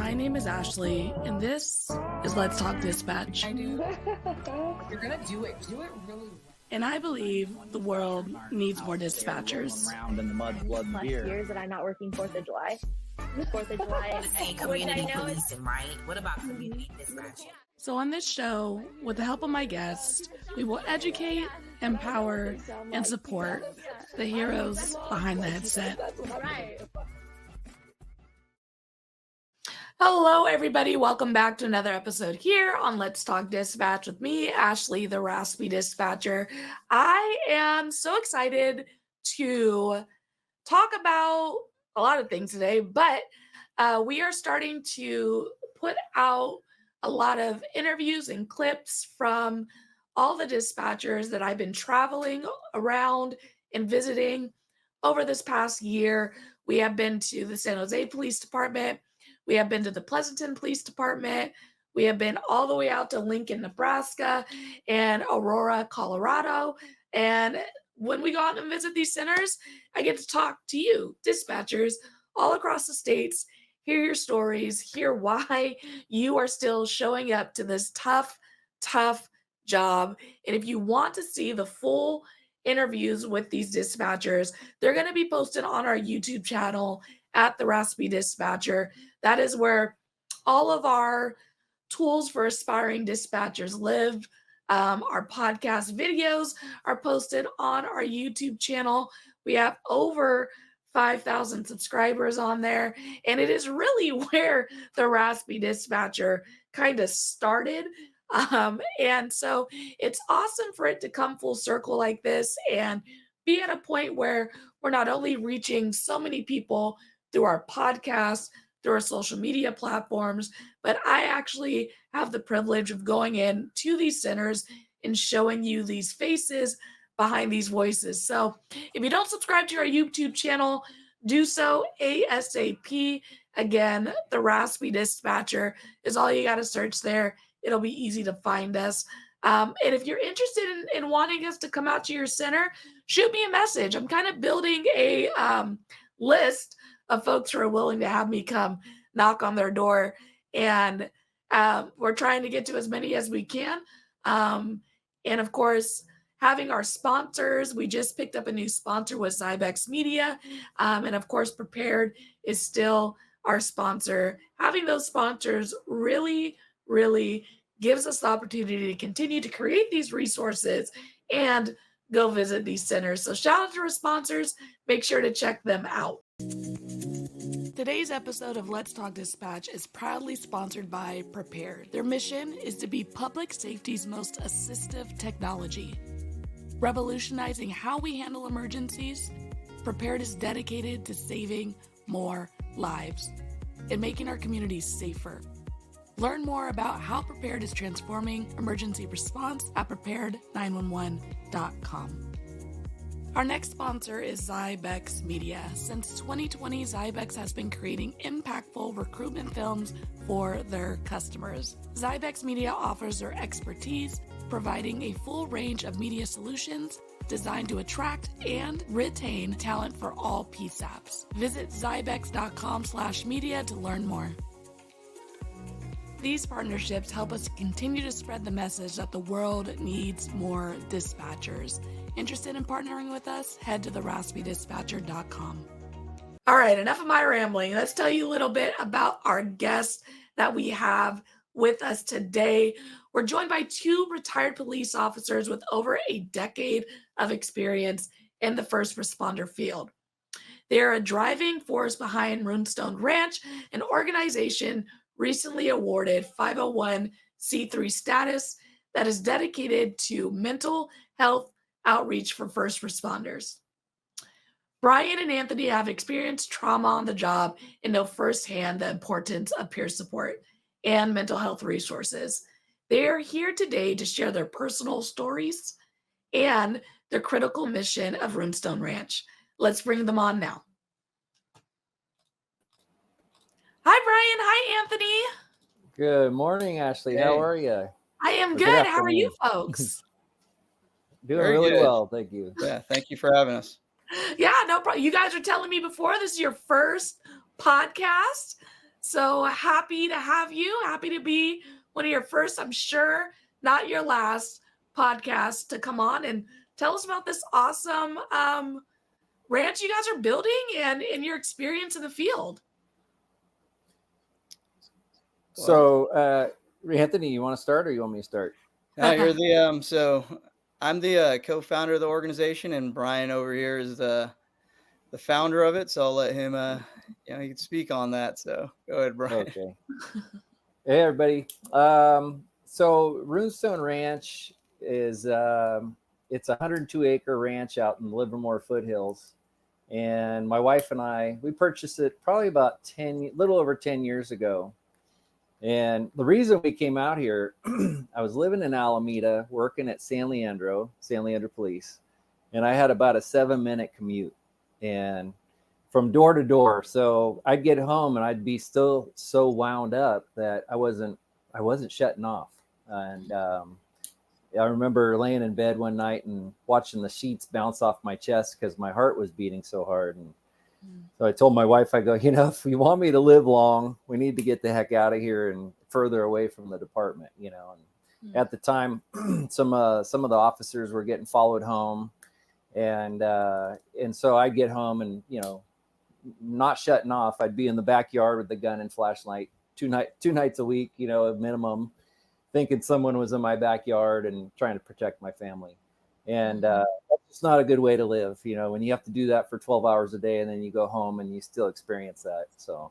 My name is Ashley, and this is Let's Talk Dispatch. I do. You're gonna do it. Do it really well. And I believe the world needs more dispatchers. Around in the mud, blood, and plus beer. years that I'm not working 4th of July. 4th of July Saying community policing, right? What about community dispatch? So on this show, with the help of my guests, we will educate, empower, and support the heroes behind the headset. Right. Hello, everybody. Welcome back to another episode here on Let's Talk Dispatch with me, Ashley, the Raspy Dispatcher. I am so excited to talk about a lot of things today, but we are starting to put out a lot of interviews and clips from all the dispatchers that I've been traveling around and visiting over this past year. We have been to the San Jose Police Department. We have been to the Pleasanton Police Department. We have been all the way out to Lincoln, Nebraska, and Aurora, Colorado. And when we go out and visit these centers, I get to talk to you, dispatchers, all across the states, hear your stories, hear why you are still showing up to this tough job. And if you want to see the full interviews with these dispatchers, they're going to be posted on our YouTube channel at the Raspy Dispatcher. That is where all of our tools for aspiring dispatchers live. Our podcast videos are posted on our YouTube channel. We have over 5,000 subscribers on there, and it is really where the Raspy Dispatcher kind of started. And so it's awesome for it to come full circle like this and be at a point where we're not only reaching so many people through our podcast, through our social media platforms, but I actually have the privilege of going in to these centers and showing you these faces behind these voices. So if you don't subscribe to our YouTube channel, do so ASAP. Again, the Raspy Dispatcher is all you got to search there. It'll be easy to find us. And if you're interested in wanting us to come out to your center, shoot me a message. I'm kind of building a list of folks who are willing to have me come knock on their door. And we're trying to get to as many as we can. And of course, having our sponsors, we just picked up a new sponsor with Zybex Media. And of course, Prepared is still our sponsor. Having those sponsors really gives us the opportunity to continue to create these resources and go visit these centers. So shout out to our sponsors. Make sure to check them out. Today's episode of Let's Talk Dispatch is proudly sponsored by Prepared. Their mission is to be public safety's most assistive technology. Revolutionizing how we handle emergencies, Prepared is dedicated to saving more lives and making our communities safer. Learn more about how Prepared is transforming emergency response at prepared911.com. Our next sponsor is Zybex Media. Since 2020, Zybex has been creating impactful recruitment films for their customers. Zybex Media offers their expertise, providing a full range of media solutions designed to attract and retain talent for all PSAPs. Visit zybex.com/media to learn more. These partnerships help us continue to spread the message that the world needs more dispatchers. Interested in partnering with us? Head to theraspydispatcher.com. All right, enough of my rambling. Let's tell you a little bit about our guest that we have with us today. We're joined by two retired police officers with over a decade of experience in the first responder field. They're a driving force behind Runestone Ranch, an organization recently awarded 501c3 status that is dedicated to mental health outreach for first responders. Brian and Anthony have experienced trauma on the job and know firsthand the importance of peer support and mental health resources. They are here today to share their personal stories and the critical mission of Runestone Ranch. Let's bring them on now. Hi, Brian. Hi, Anthony. Good morning, Ashley. Hey. How are you? I am Or good. How are you folks? Doing Very really good. well, thank you. Yeah, thank you for having us. Yeah, no problem. You guys are telling me before this is your first podcast. So happy to have you. Happy to be one of your first, I'm sure, not your last podcast to come on and tell us about this awesome ranch you guys are building and your experience in the field. So, Anthony, you want to start or you want me to start? You're the so I'm the co-founder of the organization, and Brian over here is the founder of it. So I'll let him he can speak on that. So go ahead, Brian. Okay. Hey, everybody. So Runestone Ranch is it's a 102-acre ranch out in the Livermore foothills, and my wife and I we purchased it probably about little over 10 years ago. And the reason we came out here, I was living in Alameda, working at San Leandro Police, and I had about a 7-minute commute, and from door to door. So I'd get home and I'd be still so wound up that I wasn't shutting off. And I remember laying in bed one night and watching the sheets bounce off my chest because my heart was beating so hard. And so I told my wife, I go, if you want me to live long, we need to get the heck out of here and further away from the department, And at the time, some of the officers were getting followed home, and so I'd get home and not shutting off. I'd be in the backyard with the gun and flashlight two nights a week, at minimum, thinking someone was in my backyard and trying to protect my family. And it's not a good way to live, when you have to do that for 12 hours a day and then you go home and you still experience that. So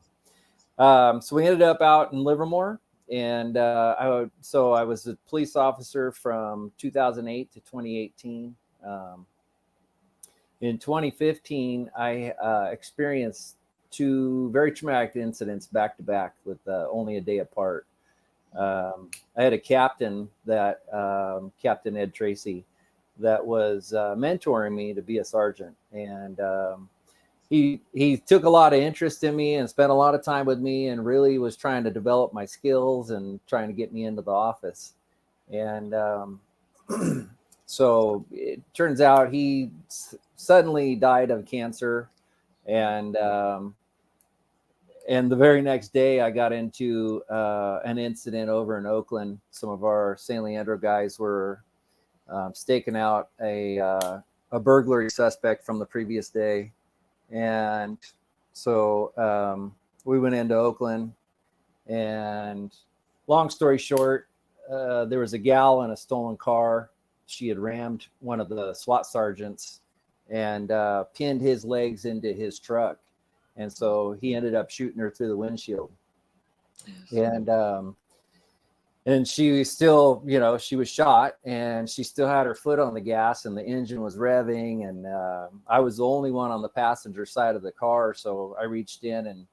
we ended up out in Livermore, and I was a police officer from 2008 to 2018. In 2015, I experienced 2 very traumatic incidents back to back with only a day apart. I had a captain Captain Ed Tracy, that was mentoring me to be a sergeant, and he took a lot of interest in me and spent a lot of time with me, and really was trying to develop my skills and trying to get me into the office. And so it turns out he suddenly died of cancer, and the very next day I got into an incident over in Oakland. Some of our San Leandro guys were staking out a burglary suspect from the previous day. And so we went into Oakland, and long story short, there was a gal in a stolen car. She had rammed one of the SWAT sergeants and pinned his legs into his truck. And so he ended up shooting her through the windshield. Yes. And she was still, she was shot, and she still had her foot on the gas, and the engine was revving. And I was the only one on the passenger side of the car. So I reached in and,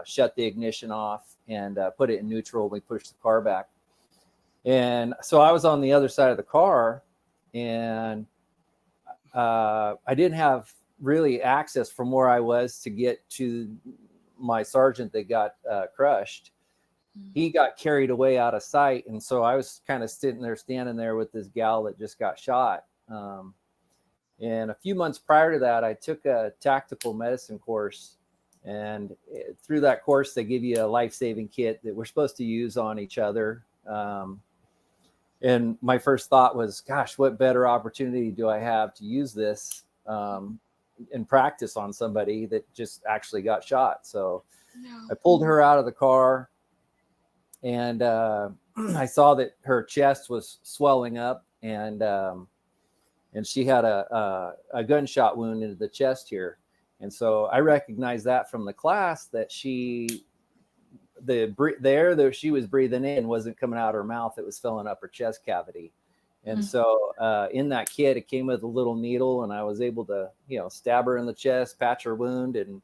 shut the ignition off and put it in neutral. We pushed the car back. And so I was on the other side of the car, and I didn't have really access from where I was to get to my sergeant that got crushed. He got carried away out of sight. And so I was kind of standing there with this gal that just got shot. And a few months prior to that, I took a tactical medicine course. And through that course, they give you a life-saving kit that we're supposed to use on each other. And my first thought was, gosh, what better opportunity do I have to use this in practice on somebody that just actually got shot? So I pulled her out of the car, and I saw that her chest was swelling up, and she had a gunshot wound into the chest here. And so I recognized that from the class that the air that she was breathing in wasn't coming out of her mouth. It was filling up her chest cavity. And so in that kit, it came with a little needle, and I was able to, stab her in the chest, patch her wound. And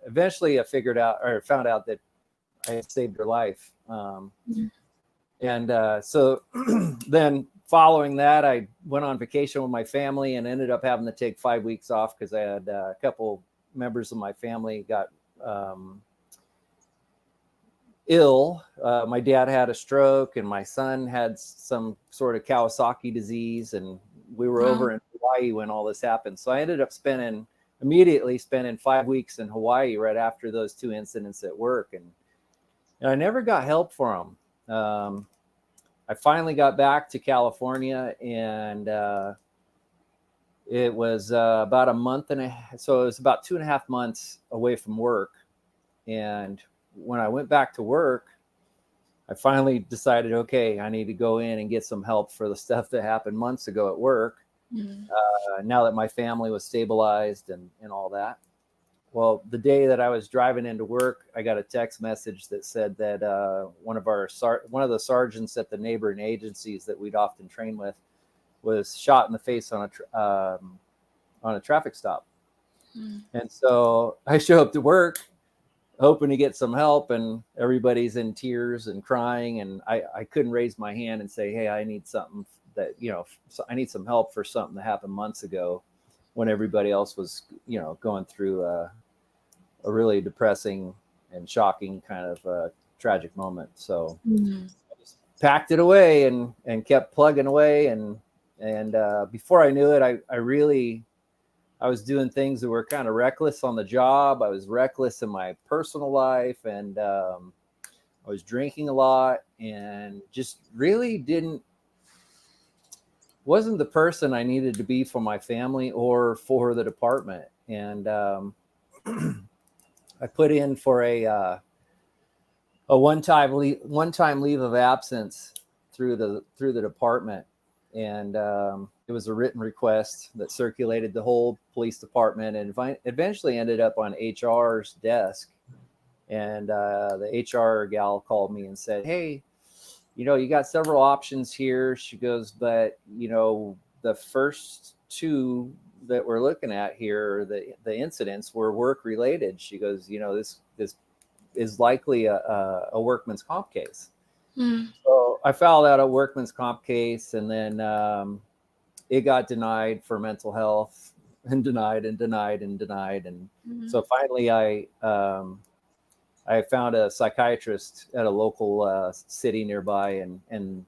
eventually I found out that I had saved her life. So then following that, I went on vacation with my family and ended up having to take 5 weeks off because I had a couple members of my family got ill. My dad had a stroke, and my son had some sort of Kawasaki disease, and we were over in Hawaii when all this happened. So I ended up spending immediately spending 5 weeks in Hawaii right after those 2 incidents at work. And I never got help for them. I finally got back to California, and it was about a month and a half. So it was about 2.5 months away from work. And when I went back to work, I finally decided, okay, I need to go in and get some help for the stuff that happened months ago at work. Now that my family was stabilized and all that. Well, the day that I was driving into work, I got a text message that said that one of the sergeants at the neighboring agencies that we'd often train with was shot in the face on a traffic stop. And so I show up to work hoping to get some help, and everybody's in tears and crying, and I couldn't raise my hand and say, hey, I need something that, I need some help for something that happened months ago when everybody else was, going through a really depressing and shocking kind of tragic moment. So I just packed it away and kept plugging away. And before I knew it, I was doing things that were kind of reckless on the job. I was reckless in my personal life, and I was drinking a lot, and just really wasn't the person I needed to be for my family or for the department. And I put in for a one-time leave of absence through the department, and it was a written request that circulated the whole police department, and eventually ended up on HR's desk. And the HR gal called me and said, hey, you got several options here. She goes, but the first 2 that we're looking at here, the incidents were work related. She goes, this is likely a workman's comp case. So I filed out a workman's comp case, and then it got denied for mental health, and denied. And so finally I found a psychiatrist at a local city nearby, and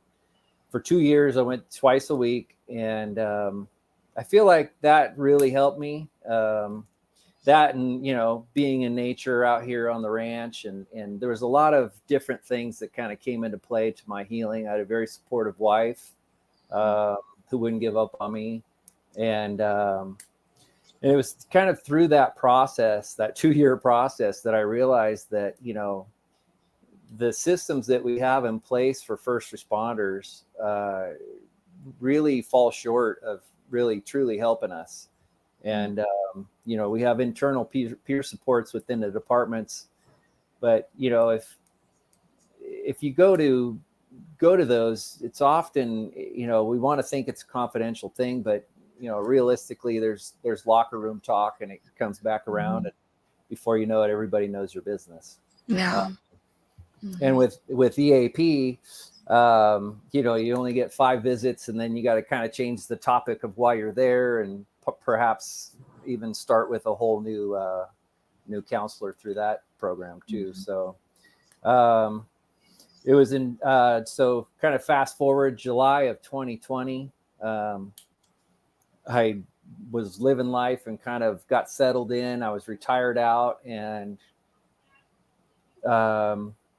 for 2 years I went twice a week, and I feel like that really helped me. That, and being in nature out here on the ranch, and there was a lot of different things that kind of came into play to my healing. I had a very supportive wife who wouldn't give up on me, and it was kind of through that process, that 2-year process, that I realized that the systems that we have in place for first responders really fall short of really truly helping us. And we have internal peer supports within the departments, but if you go to those, it's often we want to think it's a confidential thing, but realistically there's locker room talk, and it comes back around, and before you know it, everybody knows your business. And with EAP, you only get 5 visits, and then you got to kind of change the topic of why you're there, and perhaps even start with a whole new counselor through that program too. So it was so kind of fast forward July of 2020. I was living life and kind of got settled in. I was retired out, and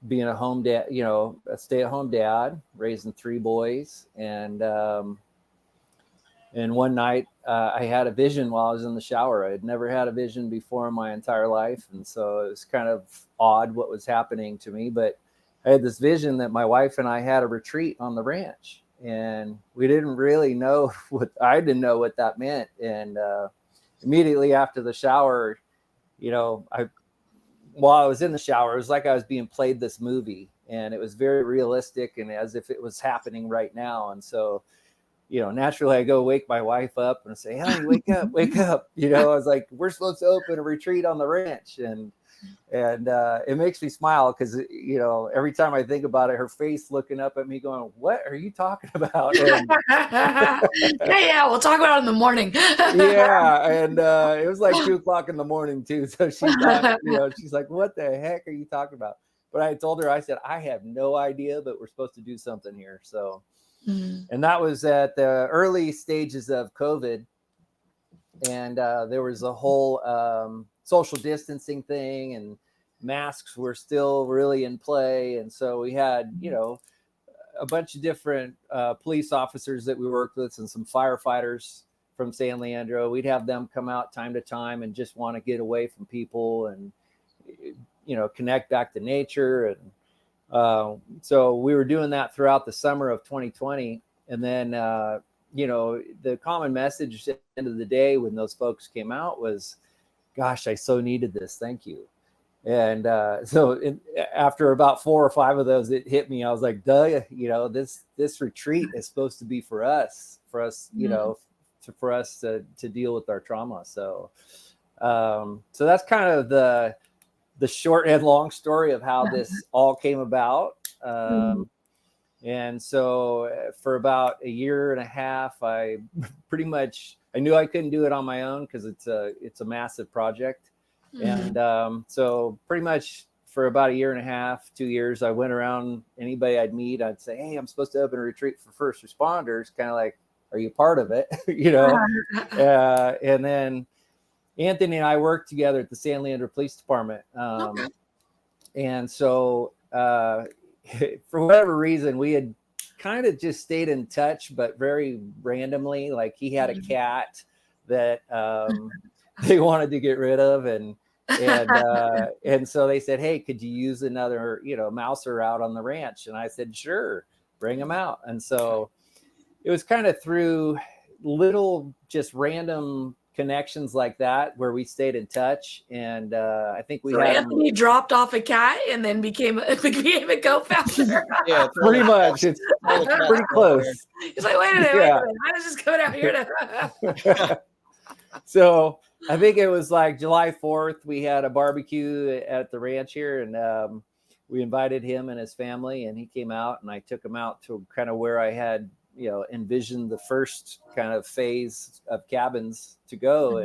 being a home dad, a stay-at-home dad, raising 3 boys. And one night I had a vision while I was in the shower. I had never had a vision before in my entire life. And so it was kind of odd what was happening to me, but I had this vision that my wife and I had a retreat on the ranch, and we didn't really know I didn't know what that meant. And immediately after the shower, while I was in the shower, it was like I was being played this movie, and it was very realistic and as if it was happening right now. And so, naturally I go wake my wife up and say, honey, wake up, wake up. I was like, we're supposed to open a retreat on the ranch. And it makes me smile because, every time I think about it, her face looking up at me going, what are you talking about? And, yeah, we'll talk about it in the morning. yeah. And it was like 2:00 in the morning too. So she thought, she's like, what the heck are you talking about? But I told her, I said, I have no idea, but we're supposed to do something here. So, and that was at the early stages of COVID. and there was a whole social distancing thing, and masks were still really in play. And so we had, a bunch of different police officers that we worked with, and some firefighters from San Leandro. We'd have them come out time to time and just want to get away from people and, connect back to nature. And so we were doing that throughout the summer of 2020. And then, the common message at the end of the day when those folks came out was, gosh, I so needed this. Thank you. And after about 4 or 5 of those, it hit me. I was like, duh, this retreat is supposed to be for us, for us to deal with our trauma. So that's kind of the short and long story of how this all came about. And so for about a year and a half, I knew I couldn't do it on my own because it's a massive project. And so pretty much for about a year and a half, 2 years, I went around anybody I'd meet. I'd say, hey, I'm supposed to open a retreat for first responders. Kind of like, are you part of it? And then Anthony and I worked together at the San Leandro Police Department. And so for whatever reason, we had kind of just stayed in touch, but very randomly. Like he had a cat that they wanted to get rid of, and so they said, hey, could you use another mouser out on the ranch? And I said, sure, bring him out. And so it was kind of through little just random connections like that where we stayed in touch. And I think we had Anthony dropped off a cat and then became a co-founder. Yeah, pretty much. It's pretty close. He's like, wait a minute, I was just coming out here to So I think it was like July 4th, we had a barbecue at the ranch here, and we invited him and his family, and he came out, and I took him out to kind of where I had, envisioned the first kind of phase of cabins to go.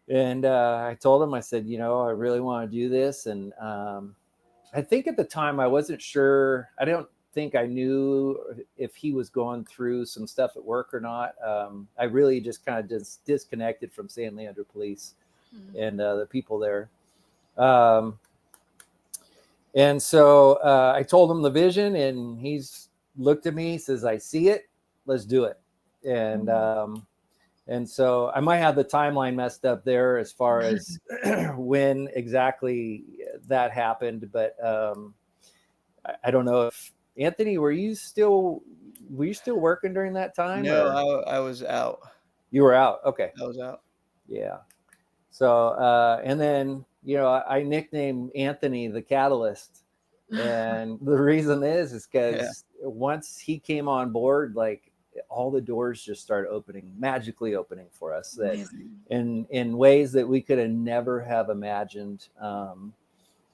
And I told him, I said, I really want to do this. And I think at the time I wasn't sure. I don't think I knew if he was going through some stuff at work or not. I really just kind of disconnected from San Leandro Police and the people there. And so I told him the vision, and he's looked at me, says, I see it, let's do it. And so I might have the timeline messed up there as far as when exactly that happened, but I don't know if Anthony, were you still working during that time? No, I was out. You were out. Okay. I was out. Yeah. So, and then, I nicknamed Anthony the Catalyst. And the reason is because once he came on board, like all the doors just started magically opening for us that in ways that we could have never have imagined.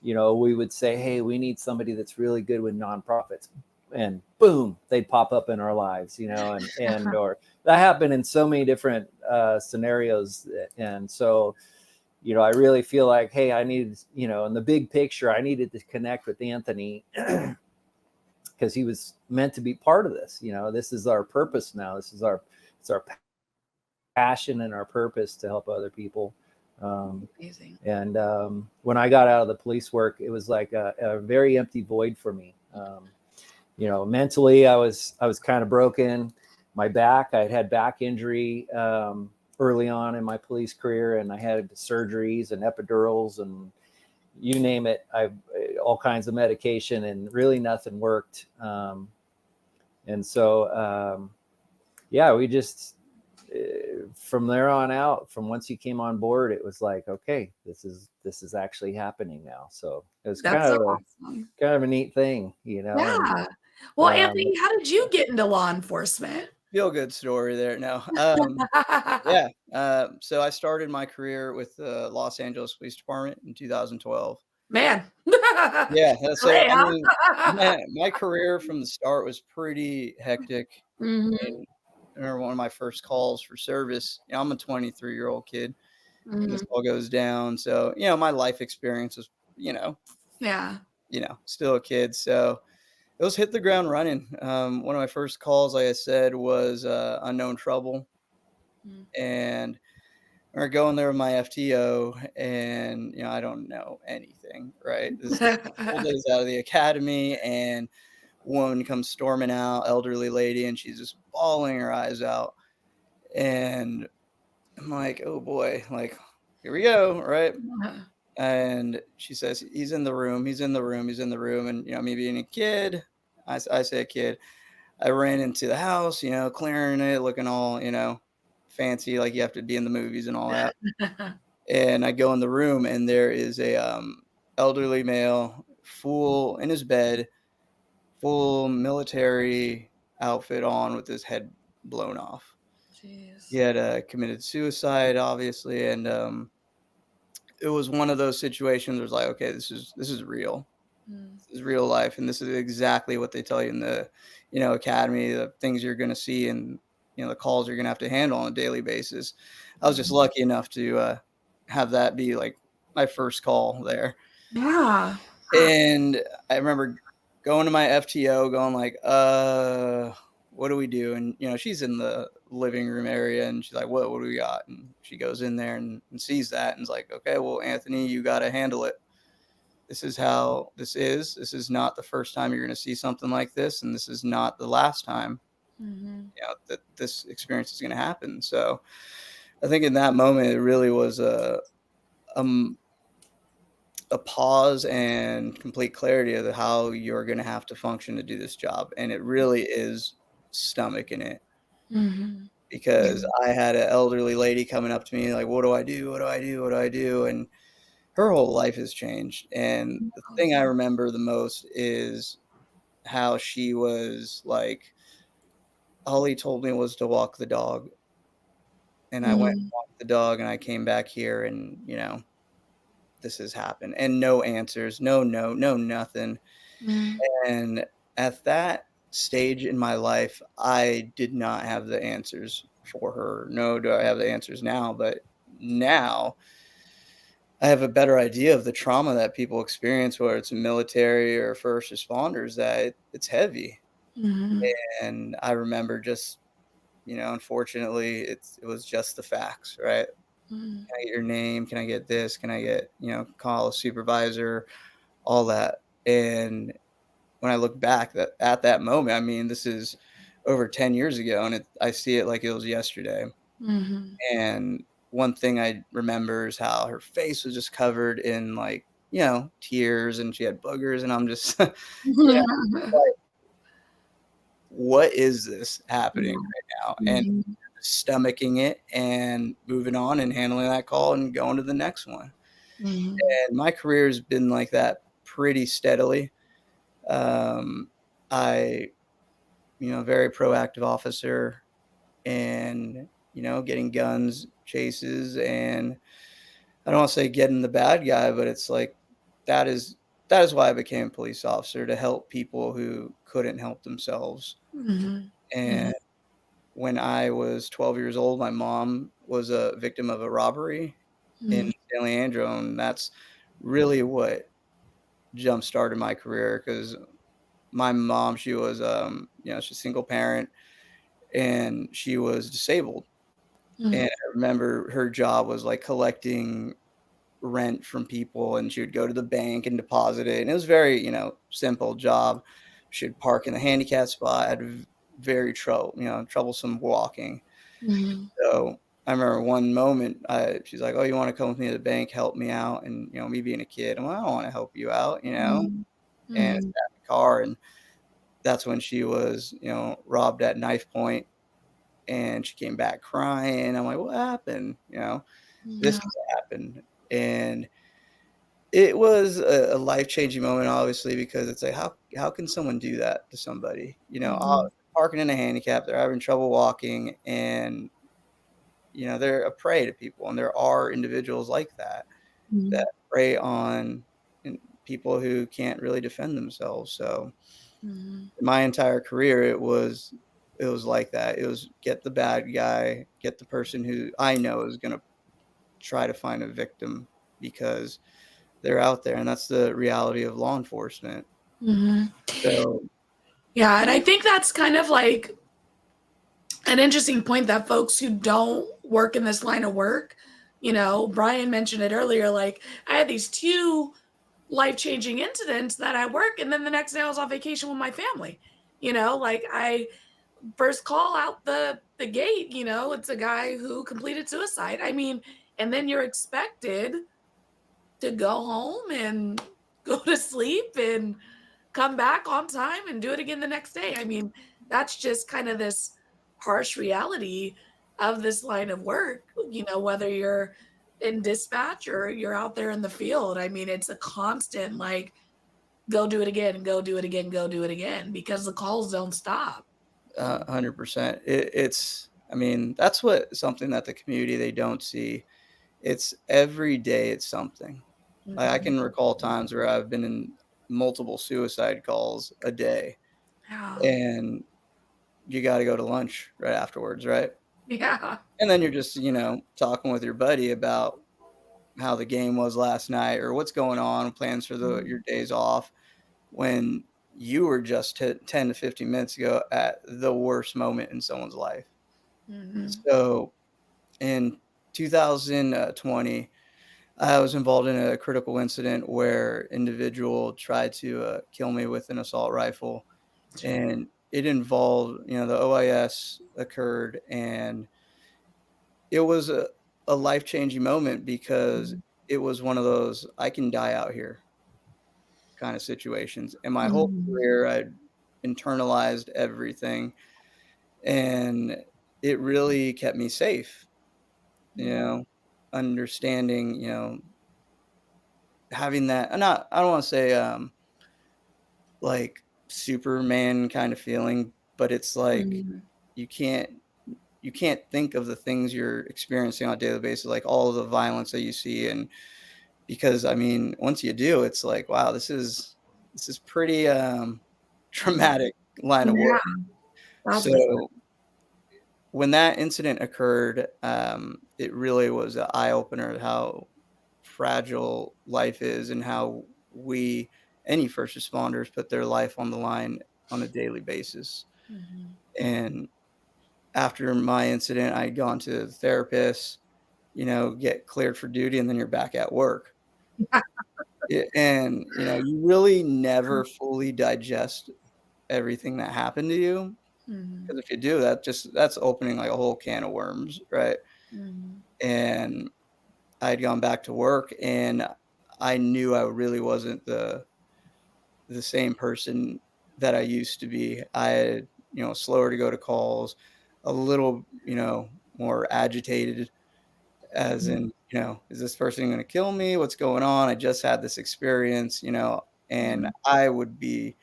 We would say, hey, we need somebody that's really good with nonprofits, and boom, they'd pop up in our lives, and or that happened in so many different scenarios. And so, I really feel like, hey, I needed, in the big picture, I needed to connect with Anthony because he was meant to be part of this. This is our purpose now. It's our passion and our purpose to help other people. Amazing. And when I got out of the police work, it was like a very empty void for me. Mentally, I was kind of broken. My back, I had back injury early on in my police career, and I had surgeries and epidurals and you name it. All kinds of medication, and really nothing worked. And so, we just, from there on out, from once you came on board, it was like, okay, this is actually happening now. So it was kind of a neat thing, Yeah. Well, Anthony, how did you get into law enforcement? Feel good story there. No. So I started my career with the Los Angeles Police Department in 2012. Man. Yeah. So my career from the start was pretty hectic. And I remember one of my first calls for service. I'm a 23-year-old kid. And this all goes down. So, my life experience was, still a kid. So it was hit the ground running. One of my first calls, like I said, was unknown trouble. And Or going there with my FTO, and I don't know anything, right? This is full days out of the academy, and woman comes storming out, elderly lady, and she's just bawling her eyes out. And I'm like, oh boy, like, here we go, right? And she says, he's in the room, he's in the room, he's in the room. And, me being a kid, I say a kid, I ran into the house, clearing it, looking all, fancy, like you have to be in the movies and all that. And I go in the room, and there is a elderly male, full in his bed, full military outfit on with his head blown off. Jeez. He had committed suicide, obviously, and it was one of those situations where it's like, okay, this is real. This is real life, and this is exactly what they tell you in the academy, the things you're going to see, and the calls you're going to have to handle on a daily basis. I was just lucky enough to have that be like my first call there. Yeah. And I remember going to my FTO, going like, what do we do? And she's in the living room area, and she's like, what do we got? And she goes in there and sees that, and is like, okay, well, Anthony, you got to handle it. This is how this is. This is not the first time you're going to see something like this, and this is not the last time that this experience is going to happen. So I think in that moment, it really was a pause and complete clarity of how you're going to have to function to do this job. And it really is stomaching it. Because I had an elderly lady coming up to me like, what do I do? What do I do? What do I do? And her whole life has changed. And the thing I remember the most is how she was like, all he told me was to walk the dog. And I went and walked the dog, and I came back here, and, this has happened. And no answers, no, nothing. And at that stage in my life, I did not have the answers for her. No, do I have the answers now? But now I have a better idea of the trauma that people experience, whether it's military or first responders, that it's heavy. And I remember just, unfortunately, it was just the facts, right? Can I get your name? Can I get this? Can I get, call a supervisor, all that. And when I look back at that moment, I mean, this is over 10 years ago, and I see it like it was yesterday. And one thing I remember is how her face was just covered in like, tears, and she had boogers, and I'm just, like, what is this happening right now? And stomaching it and moving on and handling that call and going to the next one. And my career has been like that pretty steadily. I, very proactive officer, and, getting guns chases, and I don't want to say getting the bad guy, but it's like, that is why I became a police officer, to help people who couldn't help themselves. And when I was 12 years old, my mom was a victim of a robbery in San Leandro, and that's really what jump started my career, because my mom, she was she's a single parent, and she was disabled. And I remember her job was like collecting rent from people, and she would go to the bank and deposit it, and it was very simple job. She'd park in the handicap spot, had very troublesome walking. So I remember one moment, she's like, oh, you want to come with me to the bank, help me out? And me being a kid, I'm like, I don't want to help you out, and it's in the car. And that's when she was robbed at knife point, and she came back crying. I'm like, what happened? This happened. And it was a life-changing moment, obviously, because it's like, how can someone do that to somebody? Parking in a handicap, they're having trouble walking, and they're a prey to people. And there are individuals like that that prey on people who can't really defend themselves. So my entire career, it was like that. It was get the bad guy, get the person who I know is going to try to find a victim, because they're out there, and that's the reality of law enforcement. So yeah, and I think that's kind of like an interesting point, that folks who don't work in this line of work You know, Brian mentioned it earlier. Like, I had these 2 life-changing incidents that at work, and then the next day I was on vacation with my family. You know, like, I first call out the gate, you know, it's a guy who completed suicide. I mean, and then you're expected to go home and go to sleep and come back on time and do it again the next day. I mean, that's just kind of this harsh reality of this line of work, you know, whether you're in dispatch or you're out there in the field. I mean, it's a constant like, go do it again, go do it again, go do it again, because the calls don't stop. 100%. It's, I mean, that's what something that the community they don't see. It's every day it's something. Like, I Mhm. can recall times where I've been in multiple suicide calls a day, Yeah. and you got to go to lunch right afterwards, right? Yeah. And then you're just, talking with your buddy about how the game was last night or what's going on, plans for your Mhm. days off when you were just 10 to 15 minutes ago at the worst moment in someone's life. Mhm. So in 2020, I was involved in a critical incident where individual tried to kill me with an assault rifle, and it involved, the OIS occurred, and it was a life changing moment because Mhm. it was one of those I can die out here kind of situations. And my whole Mhm. career, I'd internalized everything, and it really kept me safe, you Mhm. know, understanding, having that, I don't want to say, like Superman kind of feeling, but it's like Mhm. you can't you can't think of the things you're experiencing on a daily basis, like all of the violence that you see, and because I mean, once you do, it's like, wow, this is pretty traumatic line of Yeah, work. that's for sure. So when that incident occurred, it really was an eye opener how fragile life is and how any first responders, put their life on the line on a daily basis. Mhm. And after my incident, I'd gone to the therapist, get cleared for duty, and then you're back at work. And, you really never fully digest everything that happened to you, Mhm. because if you do, that's opening, like, a whole can of worms, right? Mhm. And I'd gone back to work, and I knew I really wasn't the same person that I used to be. I had, slower to go to calls, a little, more agitated, as Mhm. in, is this person going to kill me? What's going on? I just had this experience, and Mhm. I would be,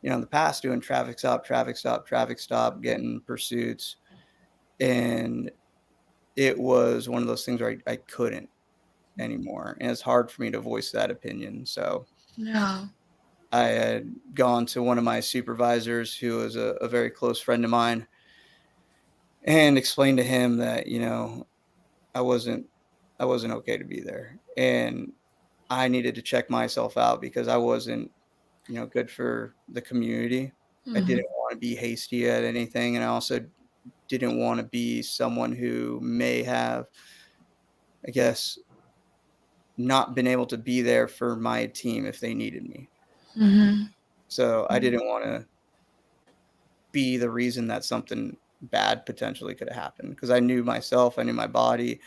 in the past doing traffic stop, traffic stop, traffic stop, getting pursuits. And it was one of those things where I couldn't anymore. And it's hard for me to voice that opinion. So Yeah. I had gone to one of my supervisors who was a very close friend of mine and explained to him that, I wasn't I wasn't okay to be there. And I needed to check myself out because I wasn't, good for the community. I Mhm. didn't want to be hasty at anything. And I also didn't want to be someone who may have, I guess, not been able to be there for my team if they needed me. Mhm. So I didn't want to be the reason that something bad potentially could have happened because I knew myself, I knew my body,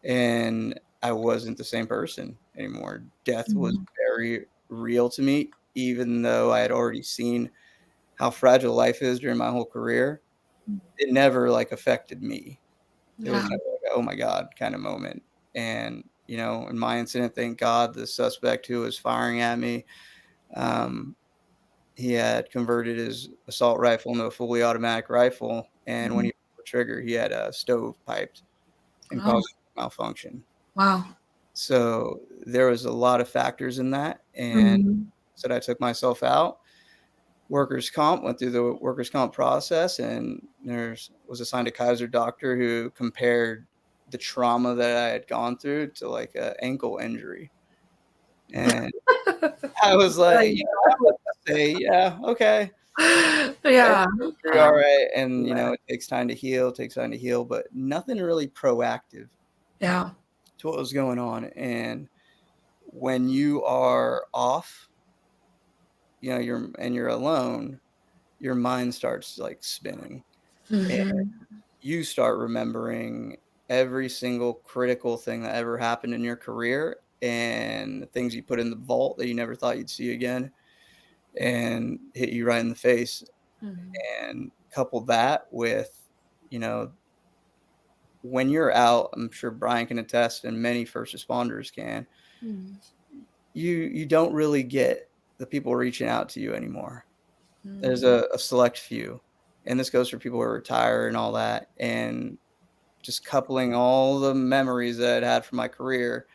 and I wasn't the same person anymore. Death was Mhm. very real to me, even though I had already seen how fragile life is during my whole career. It never like affected me. It was Yeah. never like, oh my God kind of moment. And, in my incident, thank God the suspect who was firing at me, um, he had converted his assault rifle into a fully automatic rifle. And when Mhm. he pulled the trigger, he had a stove piped and Oh, caused a malfunction. wow. So there was a lot of factors in that, and Mhm. said I took myself out. Workers' comp went through the workers' comp process, and there's was assigned a Kaiser doctor who compared the trauma that I had gone through to like a ankle injury, and I was like, Right. I would say, yeah, okay, Yeah. ankle injury, all right, and it takes time to heal, but nothing really proactive. Yeah. to what was going on. And when you are off, you're alone, your mind starts like spinning, and Mhm. you start remembering every single critical thing that ever happened in your career and the things you put in the vault that you never thought you'd see again and hit you right in the face. Mhm. And couple that with, you know, when you're out, I'm sure Brian can attest and many first responders can, Mhm. you don't really get the people reaching out to you anymore. There's Mhm. a select few. And this goes for people who are retired and all that. And just coupling all the memories that I had from my career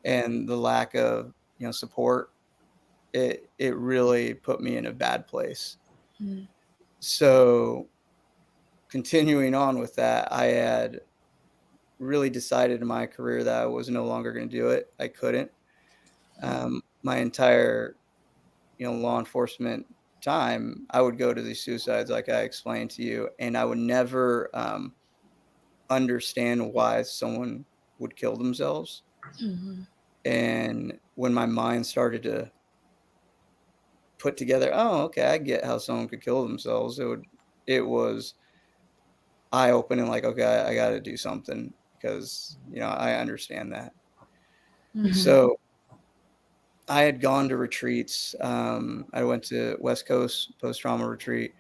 and the lack of, support, it really put me in a bad place. Mhm. So continuing on with that, I had really decided in my career that I was no longer going to do it. I couldn't. My entire, law enforcement time, I would go to these suicides, like I explained to you, and I would never understand why someone would kill themselves. Mhm. And when my mind started to put together, oh, okay, I get how someone could kill themselves. It was eye opening, like, okay, I got to do something because I understand that. Mhm. So I had gone to retreats. I went to West Coast post trauma retreat,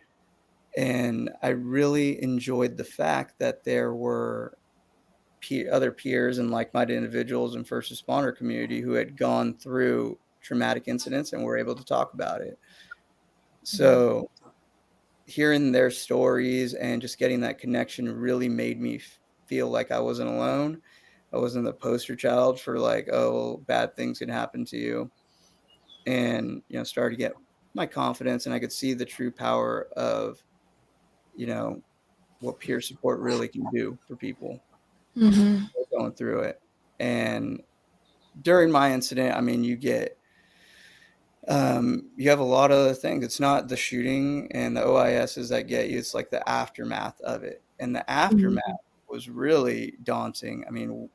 and I really enjoyed the fact that there were other peers and like-minded individuals in first responder community who had gone through traumatic incidents and were able to talk about it. Mhm. So hearing their stories and just getting that connection really made me feel like I wasn't alone. I wasn't the poster child for like, oh, bad things can happen to you. And, started to get my confidence and I could see the true power of, you know, what peer support really can do for people Mhm. going through it. And during my incident, I mean, you have a lot of other things. It's not the shooting and the OISs that get you. It's like the aftermath of it. And the aftermath Mhm. was really daunting. I mean,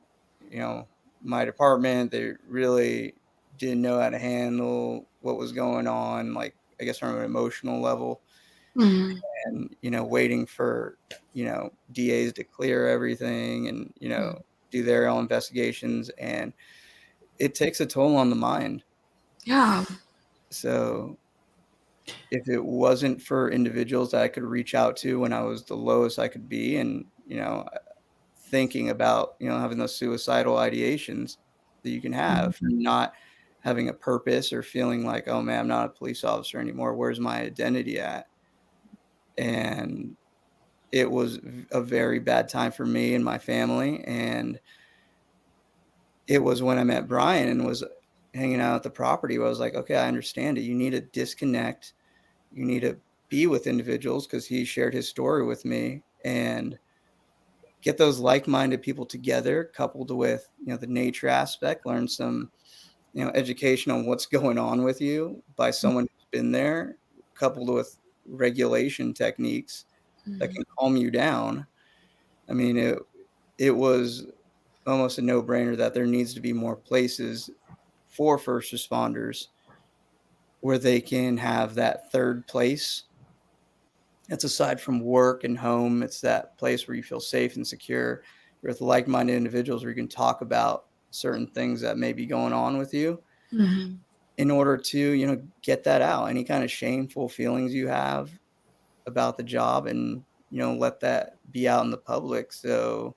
you know, my department, they really didn't know how to handle what was going on, like, I guess from an emotional level Mhm. and, waiting for, DAs to clear everything and, Mhm. do their own investigations. And it takes a toll on the mind. Yeah. So if it wasn't for individuals that I could reach out to when I was the lowest I could be and, thinking about, having those suicidal ideations that you can have from Mhm. not having a purpose or feeling like, oh man, I'm not a police officer anymore. Where's my identity at? And it was a very bad time for me and my family. And it was when I met Brian and was hanging out at the property where I was like, okay, I understand it. You need to disconnect. You need to be with individuals because he shared his story with me and get those like-minded people together, coupled with, the nature aspect, learn some, education on what's going on with you by someone who's been there, coupled with regulation techniques that Mhm. can calm you down. I mean, it was almost a no-brainer that there needs to be more places for first responders where they can have that third place. It's aside from work and home, it's that place where you feel safe and secure. You're with like-minded individuals where you can talk about certain things that may be going on with you Mhm. in order to, get that out. Any kind of shameful feelings you have about the job and, let that be out in the public. So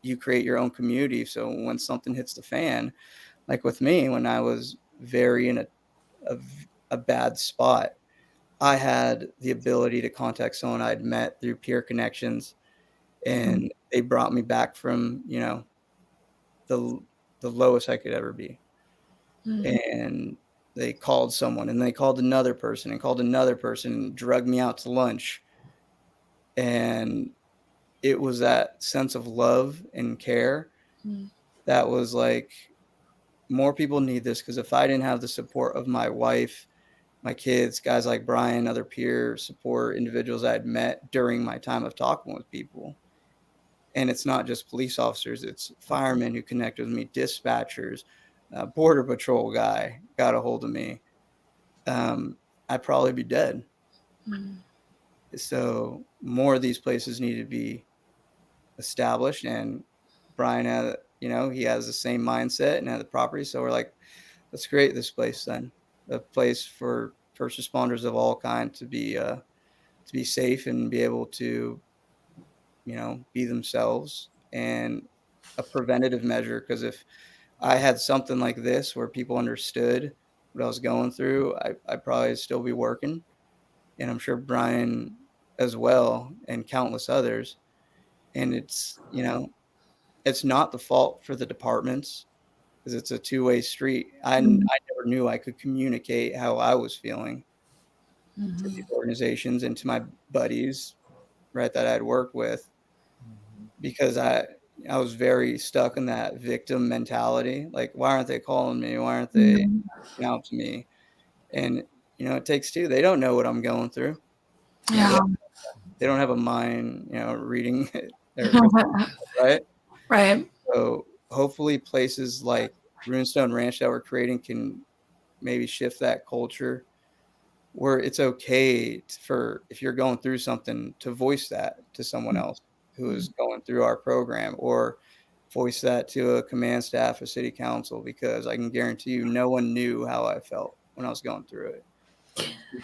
you create your own community. So when something hits the fan, like with me, when I was very in a bad spot, I had the ability to contact someone I'd met through peer connections, Mhm. and they brought me back from, the the lowest I could ever be. Mhm. And they called someone, and they called another person, and called another person, and drugged me out to lunch. And it was that sense of love and care Mhm. that was like, more people need this because if I didn't have the support of my wife, my kids, guys like Brian, other peer support individuals I had met during my time of talking with people, And it's not just police officers, it's firemen who connect with me, dispatchers, border patrol guy got a hold of me. I'd probably be dead. Mm. So more of these places need to be established, and Brian had, he has the same mindset and had the property. So we're like, let's create this place then, a place for first responders of all kinds to be safe and be able to, be themselves, and a preventative measure. Because if I had something like this where people understood what I was going through, I'd probably still be working, and I'm sure Brian as well, and countless others. And it's not the fault for the departments, because it's a two-way street. I Mhm. never knew I could communicate how I was feeling to Mhm. these organizations and to my buddies, right, that I'd worked with, because I was very stuck in that victim mentality. Like, why aren't they calling me? Why aren't they Mhm. reaching out to me? And it takes two. They don't know what I'm going through. Yeah. They don't have a mind, reading their right. Right. So hopefully places like Runestone Ranch that we're creating can maybe shift that culture where it's okay for, if you're going through something, to voice that to someone else who is going through our program, or voice that to a command staff, a city council, because I can guarantee you no one knew how I felt when I was going through it.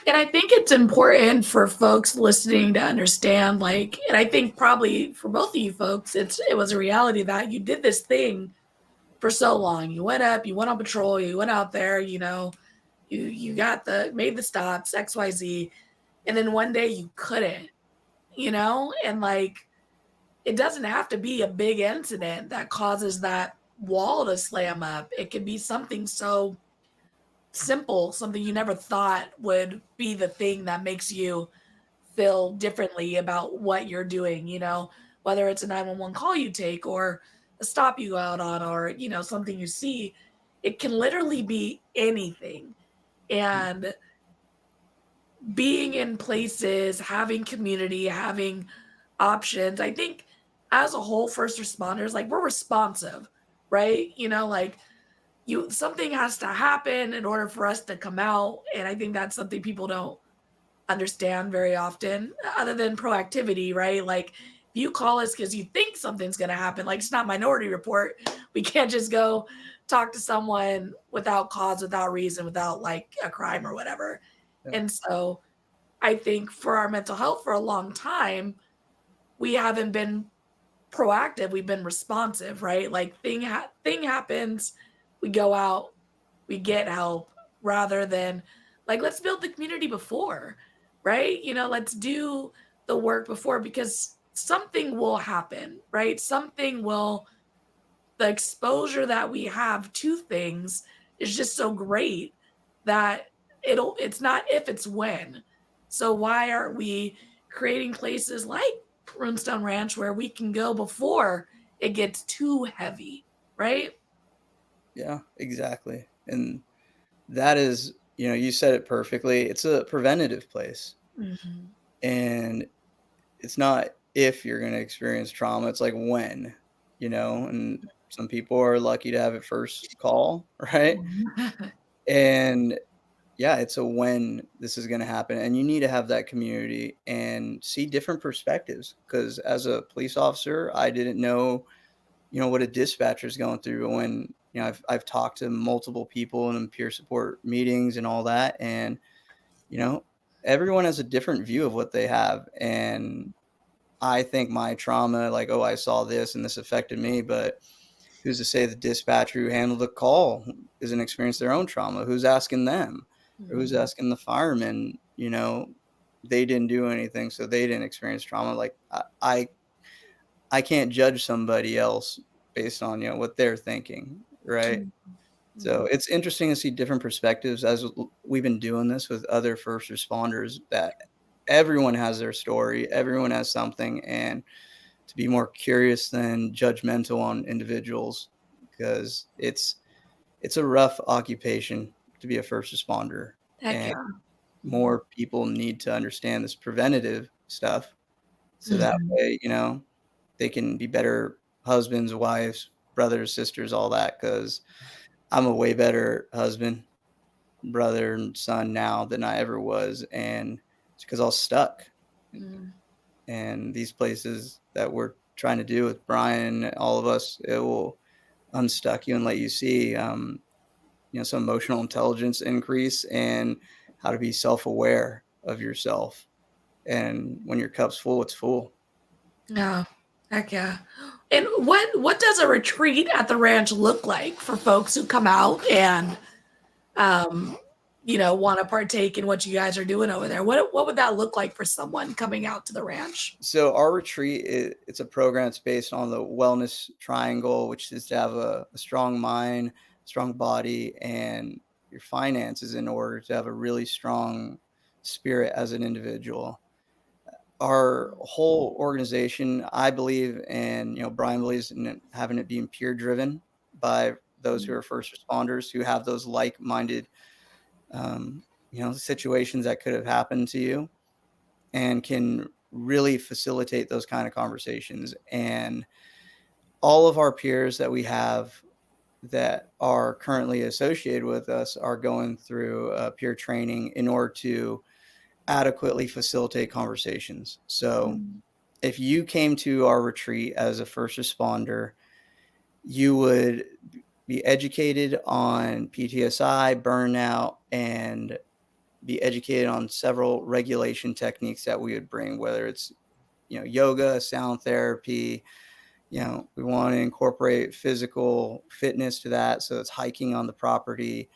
And I think it's important for folks listening to understand, like, and I think probably for both of you folks, it was a reality that you did this thing for so long. You went up, you went on patrol, you went out there, you made the stops, XYZ, and then one day you couldn't, and like it doesn't have to be a big incident that causes that wall to slam up. It could be something so simple, something you never thought would be the thing that makes you feel differently about what you're doing, whether it's a 911 call you take or a stop you go out on, or, something you see. It can literally be anything. And being in places, having community, having options, I think as a whole, first responders, like we're responsive, right? Like something has to happen in order for us to come out. And I think that's something people don't understand very often, other than proactivity, right? Like if you call us because you think something's going to happen, like it's not Minority Report. We can't just go talk to someone without cause, without reason, without like a crime or whatever. Yeah. And so I think for our mental health for a long time, we haven't been proactive. We've been responsive, right? Like thing happens, we go out, we get help, rather than like let's build the community before, right? Let's do the work before, because something will happen, right? The exposure that we have to things is just so great that it's not if, it's when. So why aren't we creating places like Runestone Ranch where we can go before it gets too heavy, right? Yeah, exactly. And that is, you said it perfectly. It's a preventative place. Mhm. And it's not if you're going to experience trauma, it's like when, and some people are lucky to have it first call, right? And yeah, it's a when this is going to happen. And you need to have that community and see different perspectives. Because as a police officer, I didn't know, what a dispatcher is going through. But when, I've talked to multiple people in peer support meetings and all that. And, you know, everyone has a different view of what they have. And I think my trauma, like, oh, I saw this and this affected me, but who's to say the dispatcher who handled the call isn't experiencing their own trauma? Who's asking them? Or who's Mhm. asking the firemen? They didn't do anything, so they didn't experience trauma. Like I can't judge somebody else based on what they're thinking, right? So Mhm. it's interesting to see different perspectives as we've been doing this with other first responders, that everyone has their story, everyone has something, and to be more curious than judgmental on individuals, because it's a rough occupation to be a first responder, Heck and yeah. more people need to understand this preventative stuff, so that Mhm. way, they can be better husbands, wives, brothers, sisters, all that. Because I'm a way better husband, brother, and son now than I ever was, and it's because I was stuck. Mm. And these places that we're trying to do with Brian, all of us, it will unstuck you and let you see, some emotional intelligence increase and how to be self-aware of yourself. And when your cup's full, it's full. Yeah. Heck yeah. And what does a retreat at the ranch look like for folks who come out and want to partake in what you guys are doing over there? What would that look like for someone coming out to the ranch? So our retreat, it's a program that's based on the wellness triangle, which is to have a strong mind, strong body, and your finances in order to have a really strong spirit as an individual. Our whole organization, I believe, and Brian believes in having it being peer driven by those who are first responders who have those like-minded, situations that could have happened to you, and can really facilitate those kind of conversations. And all of our peers that we have that are currently associated with us are going through peer training in order to adequately facilitate conversations. So if you came to our retreat as a first responder, you would be educated on PTSI, burnout, and be educated on several regulation techniques that we would bring, whether it's yoga, sound therapy. We want to incorporate physical fitness to that, so it's hiking on the property,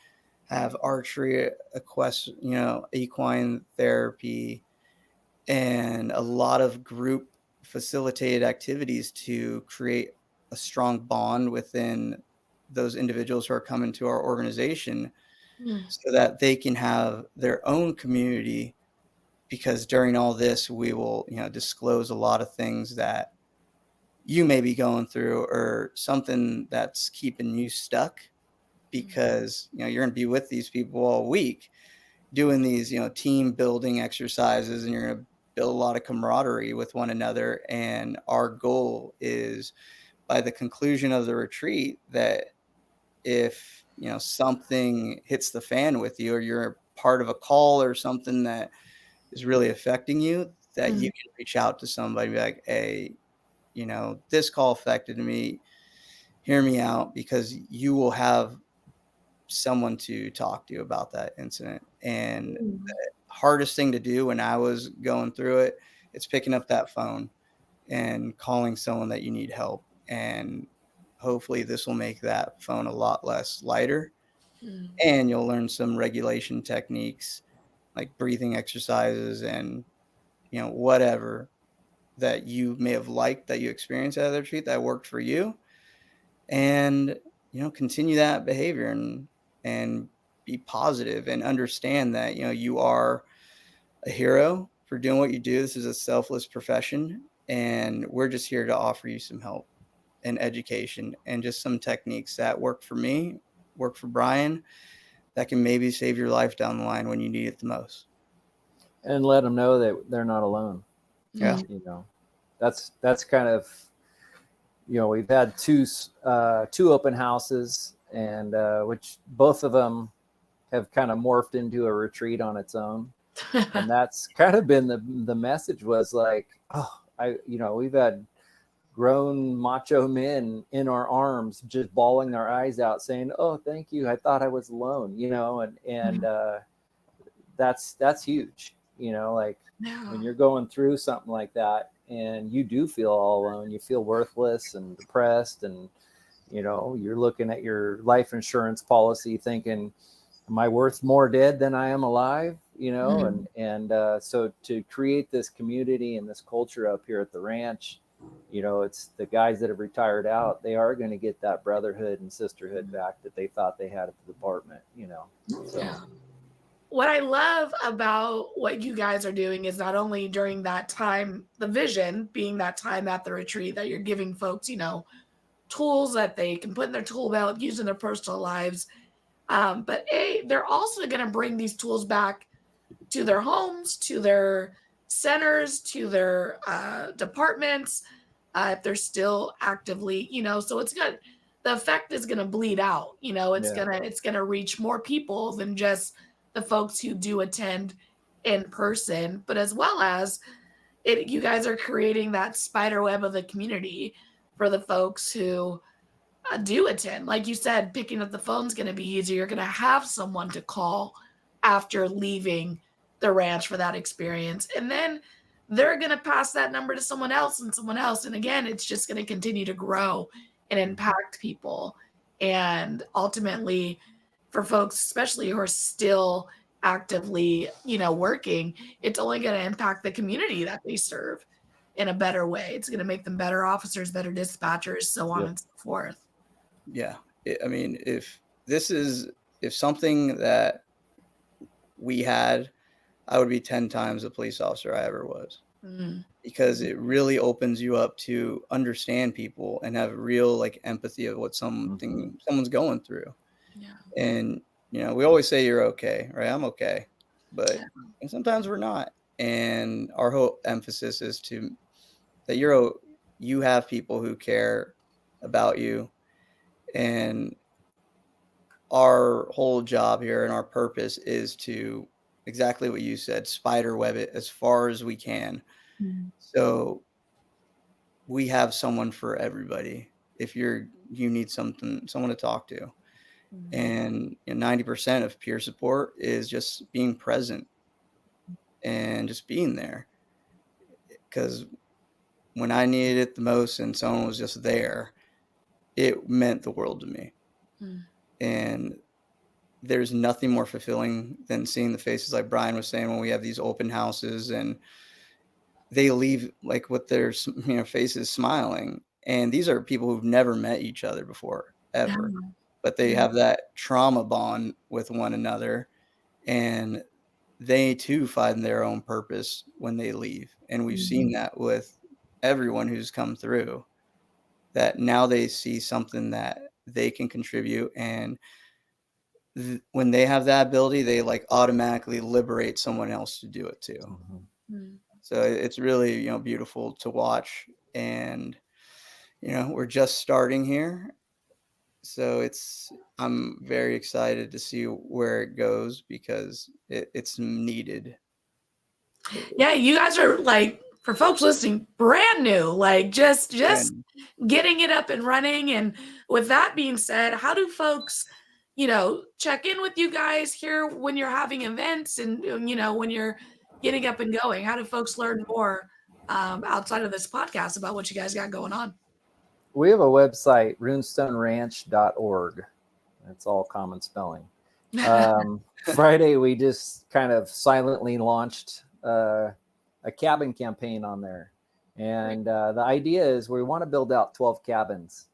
have archery, equine therapy, and a lot of group facilitated activities to create a strong bond within those individuals who are coming to our organization, so that they can have their own community. Because during all this, we will, disclose a lot of things that you may be going through, or something that's keeping you stuck, because, you're going to be with these people all week doing these, team building exercises, and you're going to build a lot of camaraderie with one another. And our goal is, by the conclusion of the retreat, that if, something hits the fan with you, or you're part of a call or something that is really affecting you, that you can reach out to somebody and be like, hey, this call affected me, hear me out, because you will have someone to talk to about that incident. And the hardest thing to do when I was going through it, it's picking up that phone and calling someone that you need help. And hopefully this will make that phone a lot less lighter, and you'll learn some regulation techniques like breathing exercises and whatever that you may have liked, that you experienced out of the retreat, that worked for you. And continue that behavior, and be positive, and understand that you are a hero for doing what you do. This is a selfless profession, and we're just here to offer you some help and education, and just some techniques that work for me, work for Brian, that can maybe save your life down the line when you need it the most. And let them know that they're not alone. Yeah. That's kind of, we've had two open houses, and which both of them have kind of morphed into a retreat on its own. And that's kind of been the message, was like, we've had grown macho men in our arms just bawling their eyes out saying, oh, thank you, I thought I was alone, and that's huge, when you're going through something like that and you do feel all alone, you feel worthless and depressed, and you're looking at your life insurance policy thinking, am I worth more dead than I am alive? So to create this community and this culture up here at the ranch, it's the guys that have retired out, they are going to get that brotherhood and sisterhood back that they thought they had at the department, so. Yeah. What I love about what you guys are doing is not only during that time, the vision being that time at the retreat, that you're giving folks, tools that they can put in their tool belt, use in their personal lives. But they're also going to bring these tools back to their homes, to their centers, to their departments, if they're still actively, so it's good. The effect is going to bleed out, it's Yeah. going to reach more people than just the folks who do attend in person, but as well as you guys are creating that spider web of the community for the folks who do attend. Like you said, picking up the phone is going to be easier. You're going to have someone to call after leaving the ranch for that experience. And then they're going to pass that number to someone else and someone else. And again, it's just going to continue to grow and impact people. And ultimately, for folks, especially who are still actively, working, it's only going to impact the community that they serve in a better way. It's going to make them better officers, better dispatchers, so on Yep. and so forth. Yeah. I mean, if something that we had, I would be 10 times the police officer I ever was. Because it really opens you up to understand people and have real like empathy of what someone's going through. Yeah. And we always say you're okay, right? I'm okay, but sometimes we're not. And our whole emphasis is that you have people who care about you, and our whole job here and our purpose is to exactly what you said, spider web it as far as we can. So we have someone for everybody. If you need someone to talk to, and 90% of peer support is just being present and just being there. Because when I needed it the most and someone was just there, it meant the world to me. And there's nothing more fulfilling than seeing the faces, like Brian was saying, when we have these open houses and they leave like with their faces smiling. And these are people who've never met each other before, ever. But they have that trauma bond with one another, and they too find their own purpose when they leave. And we've seen that with everyone who's come through, that now they see something that they can contribute. And when they have that ability, they like automatically liberate someone else to do it too. So it's really, beautiful to watch. And, we're just starting here. So I'm very excited to see where it goes, because it's needed. Yeah, you guys are like, for folks listening, brand new, like just getting it up and running. And with that being said, how do folks, check in with you guys here when you're having events and, when you're getting up and going? How do folks learn more outside of this podcast about what you guys got going on? We have a website, runstoneranch.org. It's all common spelling. Friday, we just kind of silently launched a cabin campaign on there. And the idea is we want to build out 12 cabins.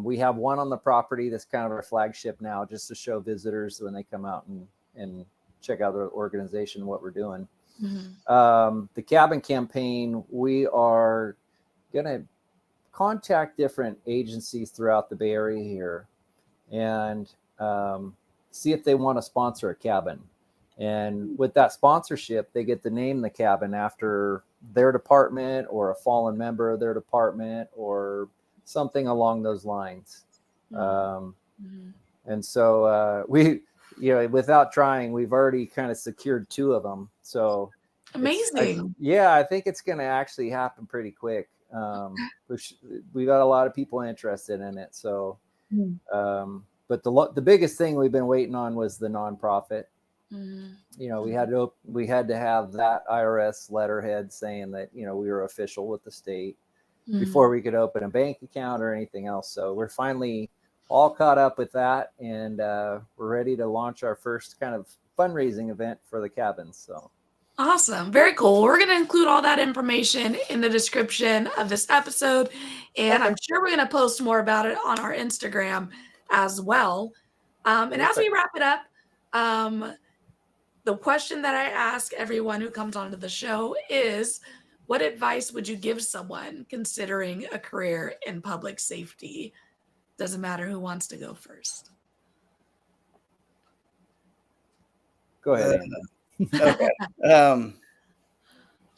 We have one on the property that's kind of our flagship now, just to show visitors when they come out and check out the organization, what we're doing. The cabin campaign, we are going to contact different agencies throughout the Bay Area here and see if they want to sponsor a cabin. And with that sponsorship, they get to name the cabin after their department or a fallen member of their department or something along those lines. And so we, without trying, we've already kind of secured 2 of them. So amazing. I think it's going to actually happen pretty quick. We got a lot of people interested in it. So, but the biggest thing we've been waiting on was the nonprofit. We had to have that IRS letterhead saying that, we were official with the state before we could open a bank account or anything else. So we're finally all caught up with that, and we're ready to launch our first kind of fundraising event for the cabins. So. Awesome. Very cool. We're going to include all that information in the description of this episode. And I'm sure we're going to post more about it on our Instagram as well. And as we wrap it up, the question that I ask everyone who comes onto the show is, what advice would you give someone considering a career in public safety? Doesn't matter who wants to go first. Go ahead. Okay.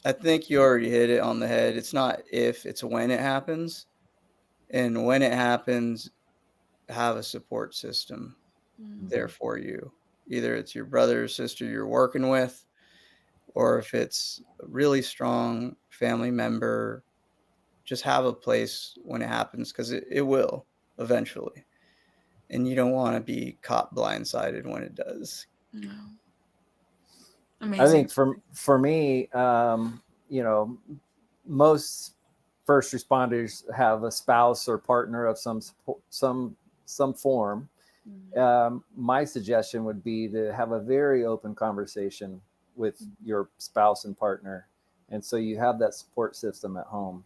I think you already hit it on the head. It's not if, it's when it happens. And when it happens, have a support system there for you. Either it's your brother or sister you're working with, or if it's a really strong family member, just have a place when it happens, because it will eventually. And you don't want to be caught blindsided when it does. No. I Amazing. think for me, most first responders have a spouse or partner of some form. My suggestion would be to have a very open conversation with your spouse and partner, and so you have that support system at home.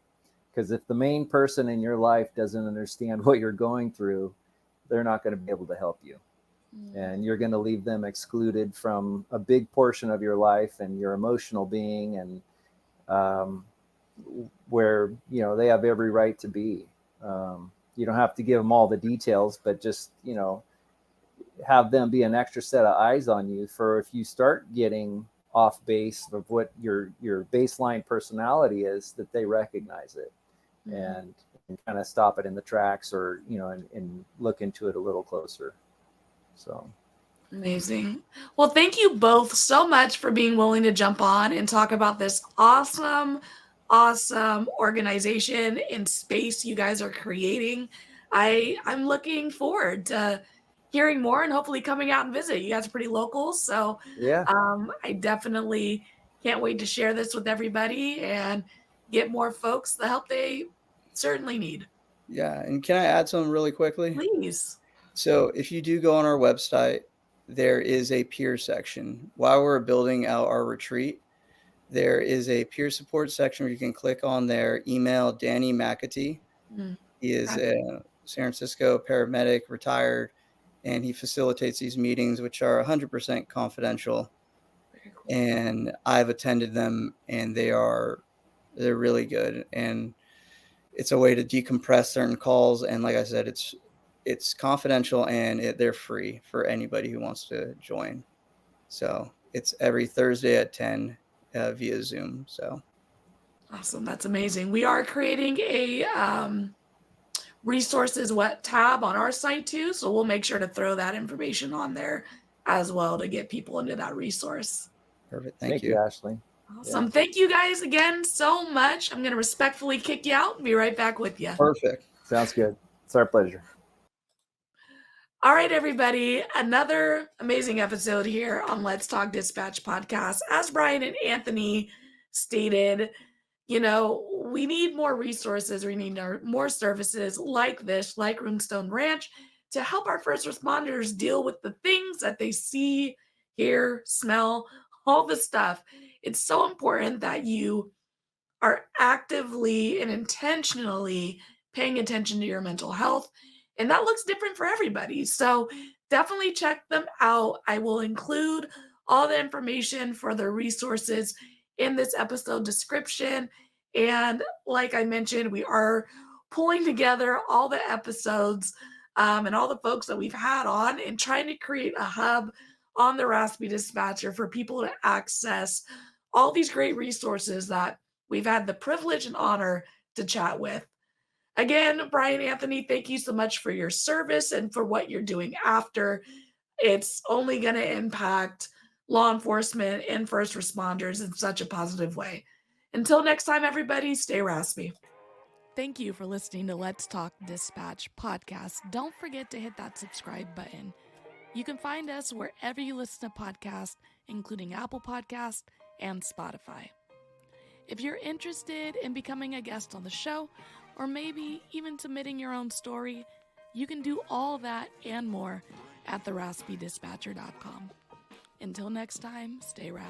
Because if the main person in your life doesn't understand what you're going through, they're not going to be able to help you, and you're going to leave them excluded from a big portion of your life and your emotional being, and where they have every right to be. You don't have to give them all the details, but just have them be an extra set of eyes on you for if you start getting off base of what your baseline personality is, that they recognize it and kind of stop it in the tracks, or and look into it a little closer. So Amazing. Well, thank you both so much for being willing to jump on and talk about this awesome organization and space you guys are creating. I'm looking forward to hearing more and hopefully coming out and visit. You guys are pretty local, so yeah, I definitely can't wait to share this with everybody and get more folks the help they certainly need. Yeah. And can I add something really quickly? Please. So if you do go on our website, there is a peer section. While we're building out our retreat, there is a peer support section where you can click on there, email Danny McAtee. He is Okay. a San Francisco paramedic, retired, and he facilitates these meetings, which are 100% confidential. Very cool. And I've attended them, and they're really good. And it's a way to decompress certain calls. And like I said, it's confidential, and they're free for anybody who wants to join. So it's every Thursday at 10 via Zoom. So Awesome. That's amazing. We are creating a resources web tab on our site too. So we'll make sure to throw that information on there as well to get people into that resource. perfect. thank you, Ashley. Awesome. Yeah. Thank you guys again so much. I'm going to respectfully kick you out and be right back with you. Perfect. Sounds good. It's our pleasure. All right, everybody. Another amazing episode here on Let's Talk Dispatch podcast. As Brian and Anthony stated, we need more resources. We need more services like this, like Runestone Ranch, to help our first responders deal with the things that they see, hear, smell, all the stuff. It's so important that you are actively and intentionally paying attention to your mental health. And that looks different for everybody. So definitely check them out. I will include all the information for the resources in this episode description. And like I mentioned, we are pulling together all the episodes and all the folks that we've had on and trying to create a hub on the Raspy Dispatcher for people to access all these great resources that we've had the privilege and honor to chat with. Again, Brian Anthony, thank you so much for your service and for what you're doing after. It's only going to impact law enforcement and first responders in such a positive way. Until next time, everybody, stay raspy. Thank you for listening to Let's Talk Dispatch podcast. Don't forget to hit that subscribe button. You can find us wherever you listen to podcasts, including Apple Podcasts and Spotify. If you're interested in becoming a guest on the show, or maybe even submitting your own story, you can do all that and more at theraspydispatcher.com. Until next time, stay raspy.